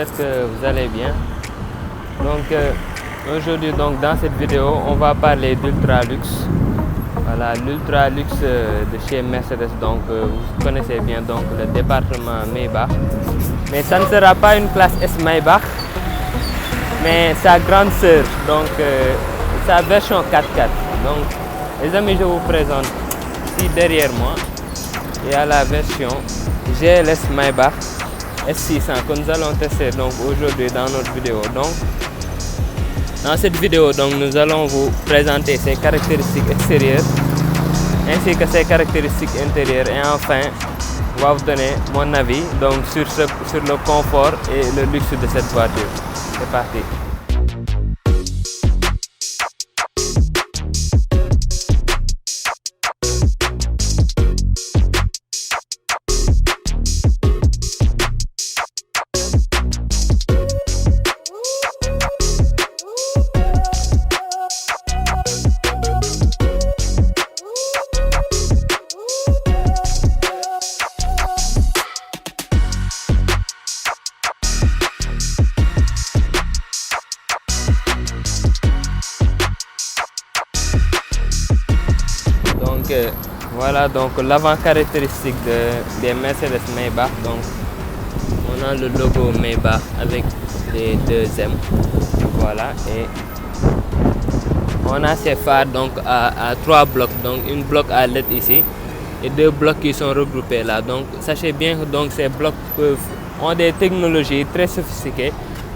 j'espère que vous allez bien. Donc aujourd'hui, dans cette vidéo, on va parler d'Ultralux. Voilà, l'Ultralux de chez Mercedes. Donc vous connaissez bien donc le département Maybach. Mais ça ne sera pas une classe S Maybach, mais sa grande sœur, donc sa version 4x4. Donc les amis, je vous présente ici derrière moi. Il y a la version GLS Maybach S600 que nous allons tester donc aujourd'hui dans notre vidéo. Donc dans cette vidéo, donc, nous allons vous présenter ses caractéristiques extérieures ainsi que ses caractéristiques intérieures, et enfin on va vous donner mon avis donc sur le confort et le luxe de cette voiture. C'est parti. Voilà donc l'avant caractéristique des Mercedes Maybach. Donc on a le logo Maybach avec les deux M. Voilà, et on a ces phares donc à trois blocs, donc une bloc à LED ici et deux blocs qui sont regroupés là. Donc sachez bien que donc ces blocs ont des technologies très sophistiquées,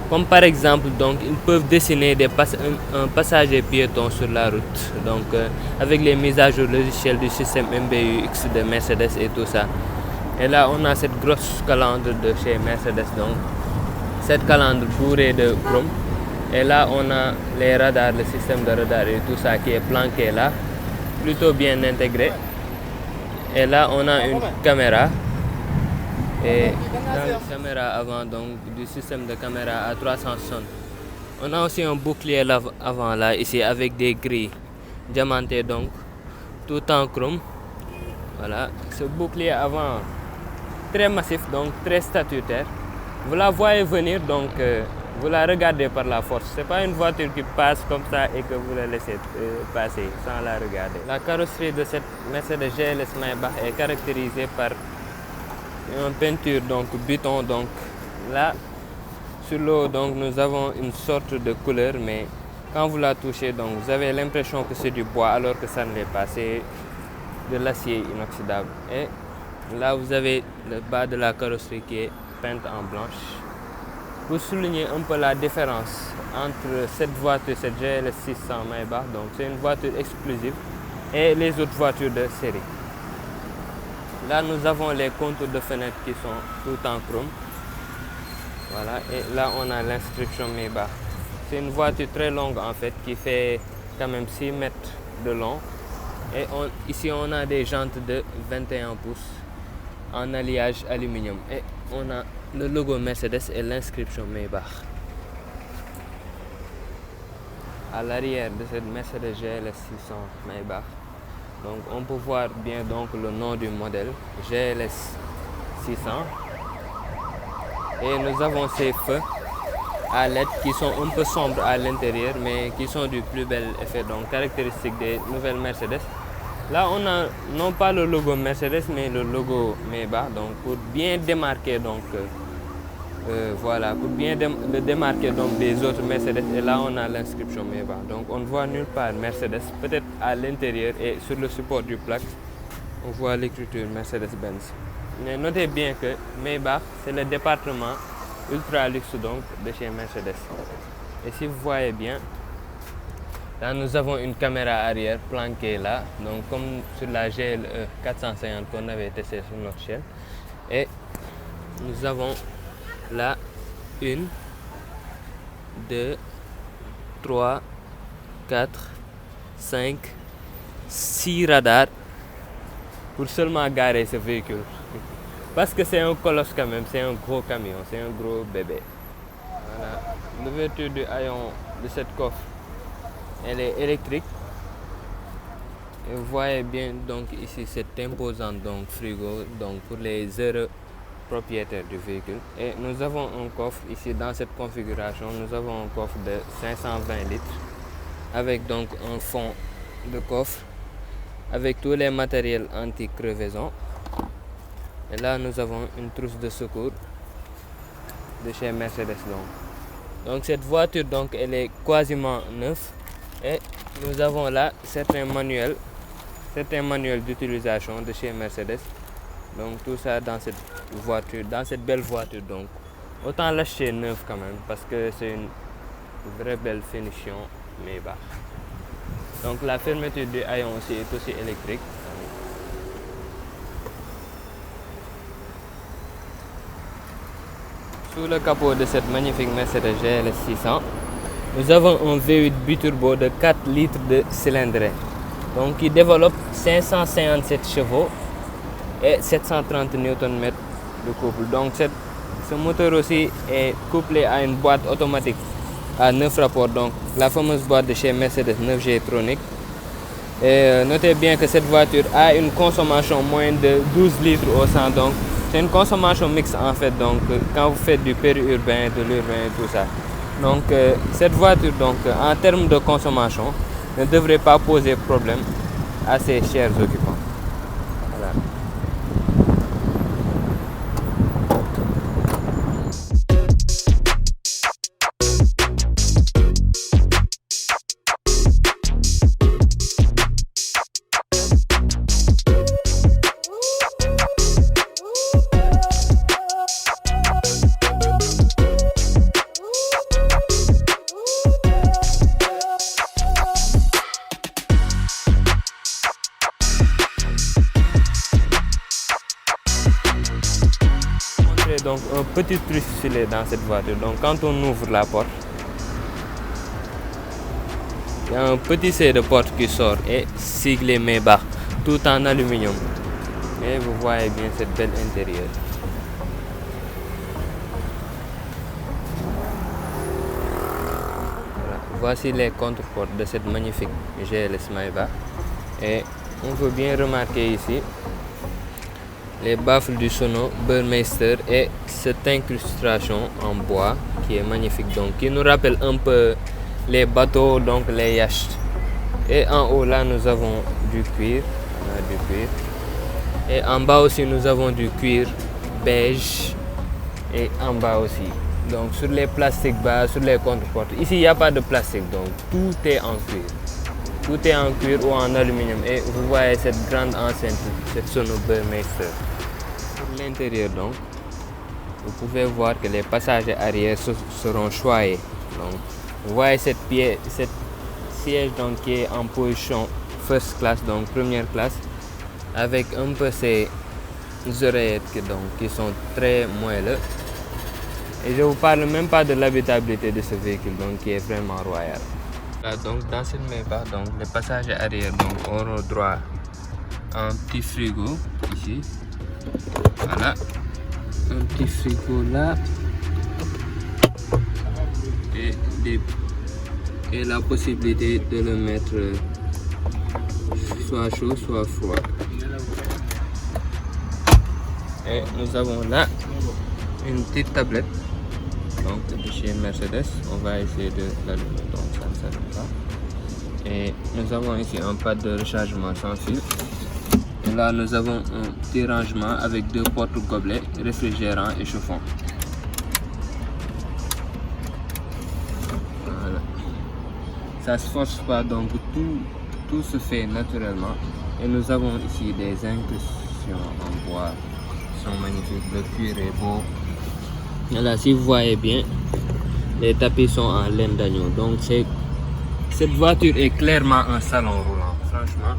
comme par exemple donc ils peuvent dessiner un passager piéton sur la route, donc avec les mises à jour logicielles du système MBUX de Mercedes et tout ça. Et là on a cette grosse calandre de chez Mercedes, donc cette calandre bourrée de chrome. Et là on a les radars, le système de radar et tout ça qui est planqué là, plutôt bien intégré. Et là on a une caméra. Et dans la caméra avant donc du système de caméra à 360, on a aussi un bouclier avant là ici avec des grilles diamantées, donc tout en chrome. Voilà, ce bouclier avant très massif, donc très statutaire. Vous la voyez venir, donc vous la regardez par la force. C'est pas une voiture qui passe comme ça et que vous la laissez passer sans la regarder. La carrosserie de cette Mercedes GLS Maybach est caractérisée par une peinture donc béton. Donc là sur le haut, donc nous avons une sorte de couleur, mais quand vous la touchez, donc vous avez l'impression que c'est du bois alors que ça ne l'est pas, c'est de l'acier inoxydable. Et là vous avez le bas de la carrosserie qui est peinte en blanche. Pour souligner un peu la différence entre cette voiture, cette GLS 600 Maybach, donc c'est une voiture exclusive, et les autres voitures de série. Là, nous avons les contours de fenêtres qui sont tout en chrome. Voilà, et là, on a l'inscription Maybach. C'est une voiture très longue en fait, qui fait quand même 6 mètres de long. Et ici, on a des jantes de 21 pouces en alliage aluminium. Et on a le logo Mercedes et l'inscription Maybach. À l'arrière de cette Mercedes GLS 600 Maybach, donc on peut voir bien donc le nom du modèle GLS 600, et nous avons ces feux à LED qui sont un peu sombres à l'intérieur mais qui sont du plus bel effet, donc caractéristique des nouvelles Mercedes. Là on a non pas le logo Mercedes mais le logo Maybach, donc pour bien démarquer donc voilà, pour bien le démarquer donc des autres Mercedes. Et là on a l'inscription Maybach, donc on ne voit nulle part Mercedes, peut-être à l'intérieur, et sur le support du plaque on voit l'écriture Mercedes-Benz. Mais notez bien que Maybach c'est le département Ultralux donc de chez Mercedes. Et si vous voyez bien, là nous avons une caméra arrière planquée là, donc comme sur la GLE 450 qu'on avait testé sur notre chaîne. Et nous avons là 1, 2, 3, 4, 5, 6 radars pour seulement garer ce véhicule. Parce que c'est un colosse quand même, c'est un gros camion, c'est un gros bébé. Voilà, l'ouverture du haillon de cette coffre, elle est électrique. Et vous voyez bien donc ici cette imposante donc frigo, donc pour les heures propriétaire du véhicule. Et nous avons un coffre ici dans cette configuration. Nous avons un coffre de 520 litres avec donc un fond de coffre avec tous les matériels anti-crevaison. Et là nous avons une trousse de secours de chez Mercedes. Donc cette voiture donc elle est quasiment neuve et nous avons là certains manuels d'utilisation de chez Mercedes. Donc tout ça dans cette voiture, dans cette belle voiture. Donc autant l'acheter neuf quand même parce que c'est une vraie belle finition Maybach. Donc la fermeture du haillon aussi est aussi électrique. Sous le capot de cette magnifique Mercedes GLS 600, nous avons un V8 biturbo de 4 litres de cylindrée. Donc qui développe 557 chevaux et 730 Nm de couple. Donc ce moteur aussi est couplé à une boîte automatique à 9 rapports. Donc la fameuse boîte de chez Mercedes 9G Tronic. Et notez bien que cette voiture a une consommation moyenne de 12 litres au 100. Donc c'est une consommation mixte en fait. Donc quand vous faites du périurbain, de l'urbain et tout ça. Donc cette voiture donc en termes de consommation ne devrait pas poser problème à ses chers occupants. Voilà. Donc un petit truc stylé dans cette voiture. Donc quand on ouvre la porte, il y a un petit C de porte qui sort et siglé Maybach, tout en aluminium. Et vous voyez bien cette belle intérieur. Voilà. Voici les contreportes de cette magnifique GLS Maybach. Et on peut bien remarquer ici les baffles du Sono Burmeister et cette incrustation en bois qui est magnifique, donc qui nous rappelle un peu les bateaux, donc les yachts. Et en haut là nous avons du cuir, et en bas aussi nous avons du cuir beige et en bas aussi. Donc sur les plastiques bas, sur les contreportes, ici il n'y a pas de plastique, donc tout est en cuir. Tout est en cuir ou en aluminium et vous voyez cette grande enceinte, cette Sono Burmeister. Pour l'intérieur donc, vous pouvez voir que les passagers arrière seront choyés. Donc, vous voyez cette siège donc qui est en position first class, donc première classe, avec un peu ces oreillettes qui sont très moelleux. Et je vous parle même pas de l'habitabilité de ce véhicule, donc qui est vraiment royal. Là, donc dans cette Maybach, donc les passagers arrière donc auront droit à un petit frigo ici. Voilà, un petit frigo là et la possibilité de le mettre soit chaud soit froid. Et nous avons là une petite tablette donc de chez Mercedes. On va essayer de l'allumer, donc ça ne s'allume pas. Et nous avons ici un pad de rechargement sans fil. Et là nous avons un petit rangement avec deux portes gobelets, réfrigérant et chauffant. Voilà. Ça se force pas, donc tout se fait naturellement. Et nous avons ici des incrustations en bois qui sont magnifiques. Le cuir est beau. Voilà, si vous voyez bien, les tapis sont en laine d'agneau. Donc cette voiture est clairement un salon roulant, franchement.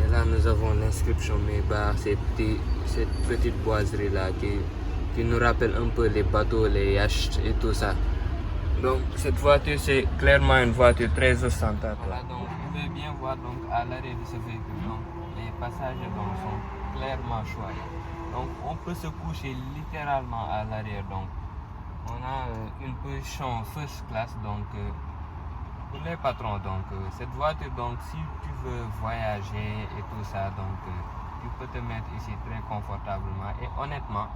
Et là nous avons l'inscription Maybach, cette petite boiserie là qui nous rappelle un peu les bateaux, les yachts et tout ça. Donc cette voiture c'est clairement une voiture très ostentatoire. Voilà, donc vous pouvez bien voir donc à l'arrière de ce véhicule, donc les passagers donc sont clairement choyés. Donc on peut se coucher littéralement à l'arrière. Donc on a une position first class donc pour les patrons. Donc cette voiture, donc si tu veux voyager et tout ça, donc tu peux te mettre ici très confortablement. Et honnêtement,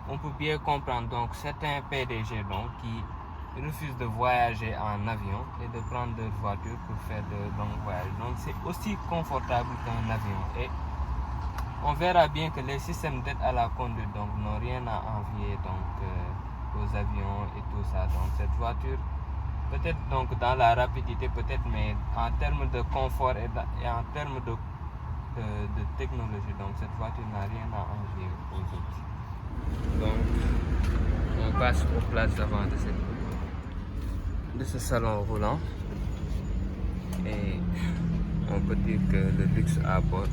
on peut bien comprendre donc certains PDG donc qui refusent de voyager en avion et de prendre leur voiture pour faire de longs voyages. Donc c'est aussi confortable qu'un avion et on verra bien que les systèmes d'aide à la conduite donc n'ont rien à envier donc aux avions et tout ça. Donc cette voiture peut-être donc dans la rapidité peut-être, mais en termes de confort et en termes de technologie, donc cette voiture n'a rien à envier aux autres. Donc on passe aux places avant de ce salon roulant et on peut dire que le luxe à bord,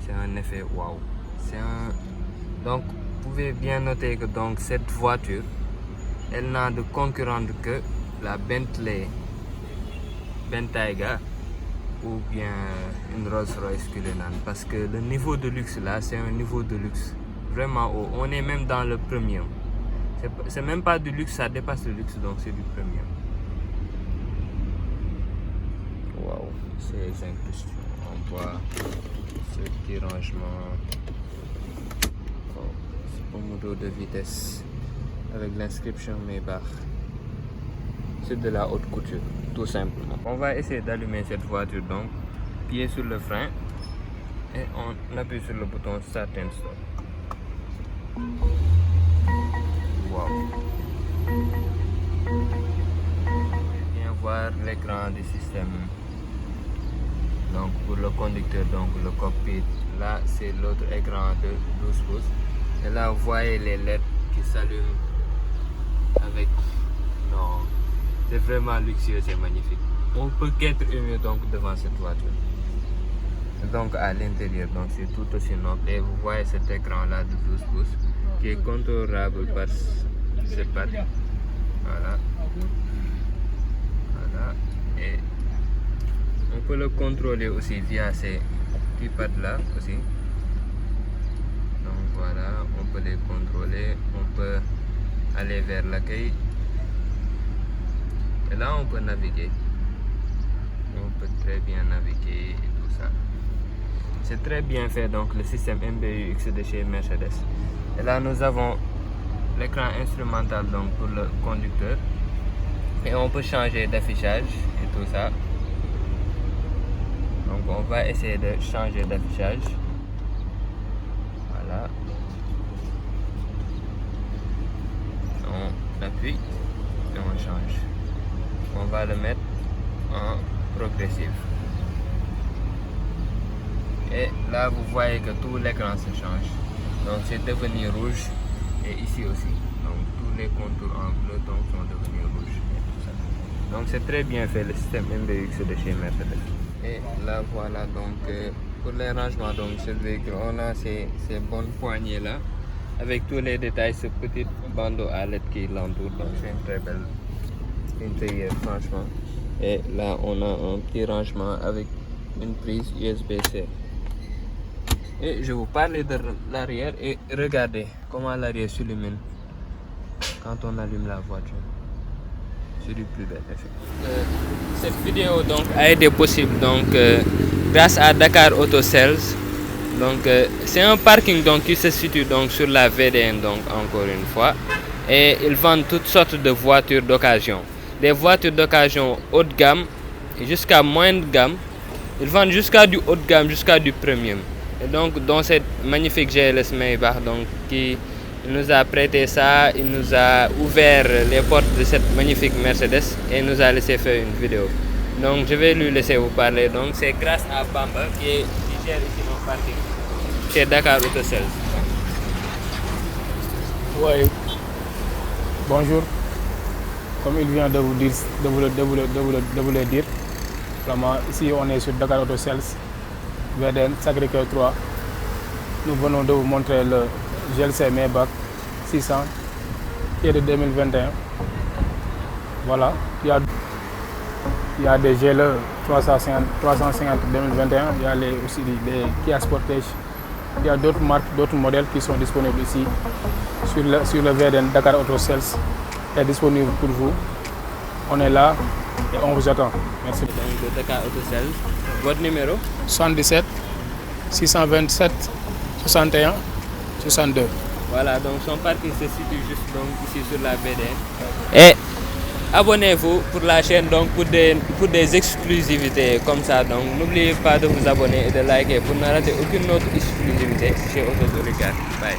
c'est un effet waouh. Donc vous pouvez bien noter que donc cette voiture, elle n'a de concurrente que la Bentley Bentayga ou bien une Rolls-Royce Cullinan, parce que le niveau de luxe là, c'est un niveau de luxe vraiment haut. On est même dans le premium. C'est même pas du luxe, ça dépasse le luxe, donc c'est du premium. Waouh, ces incrustations, on voit ce petit rangement. Oh, c'est un moteur de vitesse avec l'inscription Maybach. C'est de la haute couture, tout simplement. On va essayer d'allumer cette voiture, donc pied sur le frein et on appuie sur le bouton Start and Stop. Wow. Viens voir l'écran du système. Donc pour le conducteur, donc le cockpit, là c'est l'autre écran de 12 pouces. Et là vous voyez les LED qui s'allument avec... Non, c'est vraiment luxueux, c'est magnifique. On peut qu'être ému donc devant cette voiture. Donc à l'intérieur, donc c'est tout aussi noble. Et vous voyez cet écran là de 12 pouces qui est contrôlable par ces pattes. Voilà. Voilà. Et on peut le contrôler aussi via ces petits pattes là aussi. Donc voilà, on peut les contrôler. On peut aller vers l'accueil. Et là on peut naviguer. On peut très bien naviguer et tout ça. C'est très bien fait donc le système MBUX de chez Mercedes. Et là nous avons l'écran instrumental donc pour le conducteur. Et on peut changer d'affichage et tout ça. Donc on va essayer de changer d'affichage. Voilà. On appuie et on change. On va le mettre en progressif. Et là vous voyez que tout l'écran se change. Donc c'est devenu rouge et ici aussi. Donc tous les contours en bleu donc sont devenus rouges et tout ça. Donc c'est très bien fait le système MBUX de chez Mercedes. Et là voilà donc pour les rangements donc sur le véhicule, on a ces bonnes poignées là avec tous les détails, ce petit bandeau à LED qui l'entoure. Donc c'est une très belle intérieur franchement. Et là on a un petit rangement avec une prise USB-C. Et je vous parlais de l'arrière et regardez comment l'arrière s'illumine quand on allume la voiture. C'est du plus bel effet. Cette vidéo donc a été possible donc grâce à Dakar Auto Sales. Donc c'est un parking donc qui se situe donc sur la VDN donc encore une fois, et ils vendent toutes sortes de voitures d'occasion. Des voitures d'occasion haut de gamme jusqu'à moyenne de gamme. Ils vendent jusqu'à du haut de gamme, jusqu'à du premium. Et donc dans cette magnifique GLS Maybach donc qui nous a prêté ça, il nous a ouvert les portes de cette magnifique Mercedes et nous a laissé faire une vidéo. Donc je vais lui laisser vous parler. Donc c'est grâce à Bamba qui gère ici mon parking chez Dakar Auto Sales. Oui. Bonjour. Comme il vient de vous dire, de vous le dire, vraiment ici on est sur Dakar Auto Sales, VDN Sacré-Cœur 3. Nous venons de vous montrer le GLC Maybach 600 qui est de 2021. Voilà, il y a des GLE 350 2021, il y a aussi des Kia Sportage. Il y a d'autres marques, d'autres modèles qui sont disponibles ici sur le VDN Dakar Auto Sales. Est disponible pour vous. On est là et on vous attend. Merci. Donc de Dakar Auto Sales. Votre numéro? 77 627 61 62. Voilà, donc son parking se situe juste donc ici sur la VDN. Et abonnez-vous pour la chaîne donc pour des exclusivités comme ça. Donc n'oubliez pas de vous abonner et de liker pour ne rater aucune autre exclusivité chez Autos Oligarques. Bye.